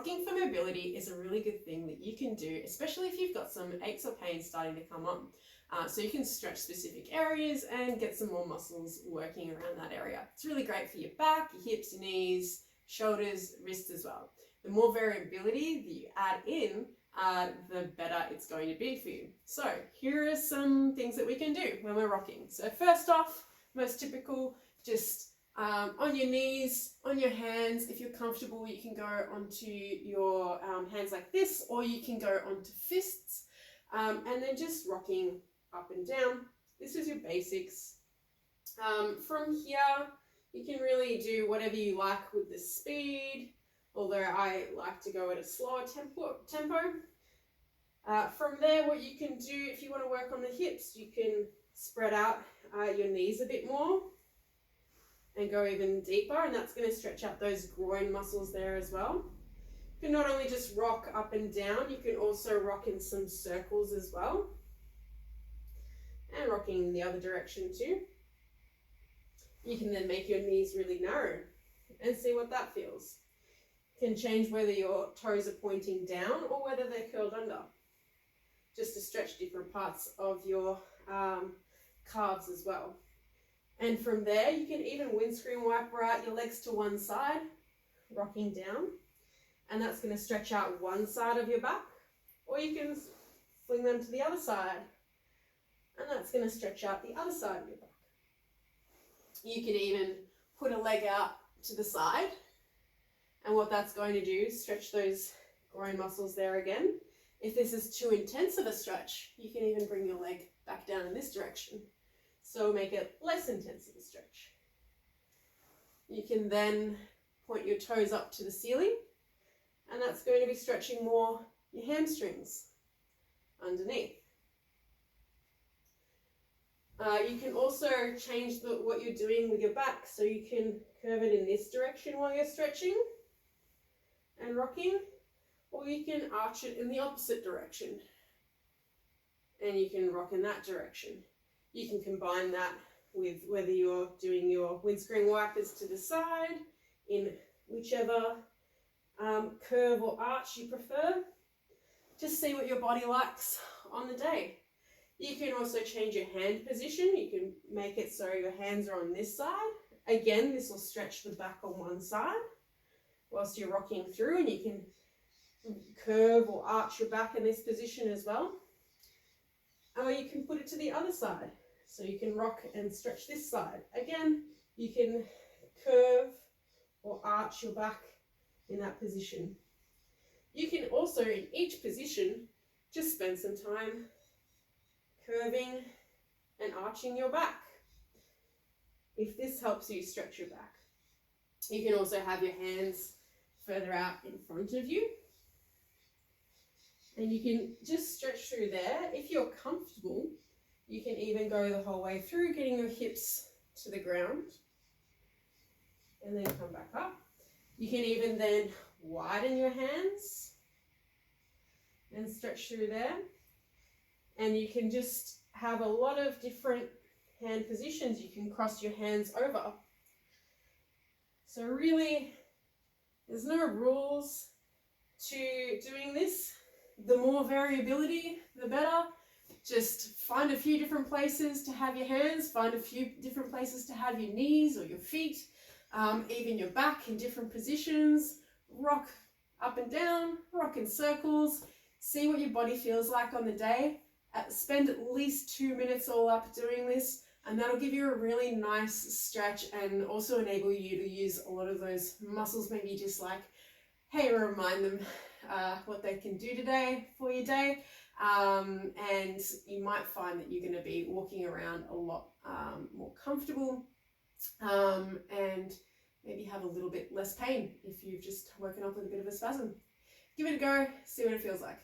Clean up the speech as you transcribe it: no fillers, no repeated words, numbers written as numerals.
rocking for mobility is a really good thing that you can do, especially if you've got some aches or pains starting to come on. So you can stretch specific areas and get some more muscles working around that area. It's really great for your back, your hips, your knees, shoulders, wrists as well. The more variability that you add in, the better it's going to be for you. So here are some things that we can do when we're rocking. So first off, most typical, just on your knees, on your hands. If you're comfortable, you can go onto your hands like this, or you can go onto fists, and then just rocking up and down. This is your basics. From here, you can really do whatever you like with the speed, although I like to go at a slower tempo. From there, what you can do if you want to work on the hips, you can spread out your knees a bit more and go even deeper, and that's going to stretch out those groin muscles there as well. You can not only just rock up and down, you can also rock in some circles as well, and rocking in the other direction too. You can then make your knees really narrow and see what that feels. You can change whether your toes are pointing down or whether they're curled under, just to stretch different parts of your calves as well. And from there, you can even windscreen wiper out your legs to one side, rocking down, and that's going to stretch out one side of your back, or you can fling them to the other side, and that's going to stretch out the other side of your back. You can even put a leg out to the side, and what that's going to do is stretch those groin muscles there again. If this is too intense of a stretch, you can even bring your leg back down in this direction, so make it less intense of a stretch. You can then point your toes up to the ceiling, and that's going to be stretching more your hamstrings underneath. You can also change what you're doing with your back, so you can curve it in this direction while you're stretching and rocking, or you can arch it in the opposite direction and you can rock in that direction. You can combine that with whether you're doing your windscreen wipers to the side in whichever curve or arch you prefer. Just see what your body likes on the day. You can also change your hand position. You can make it so your hands are on this side. Again, this will stretch the back on one side whilst you're rocking through, and you can curve or arch your back in this position as well. Or you can put it to the other side, so you can rock and stretch this side. Again, you can curve or arch your back in that position. You can also, in each position, just spend some time curving and arching your back, if this helps you stretch your back. You can also have your hands further out in front of you, and you can just stretch through there. If you're comfortable, you can even go the whole way through, getting your hips to the ground, and then come back up. You can even then widen your hands and stretch through there. And you can just have a lot of different hand positions. You can cross your hands over. So really, there's no rules to doing this. The more variability, the better. Just find a few different places to have your hands, find a few different places to have your knees or your feet, even your back in different positions. Rock up and down, rock in circles. See what your body feels like on the day. Spend at least 2 minutes all up doing this, and that'll give you a really nice stretch and also enable you to use a lot of those muscles maybe you dislike. Hey, remind them what they can do today for your day, and you might find that you're going to be walking around a lot more comfortable, and maybe have a little bit less pain if you've just woken up with a bit of a spasm. Give it a go, see what it feels like.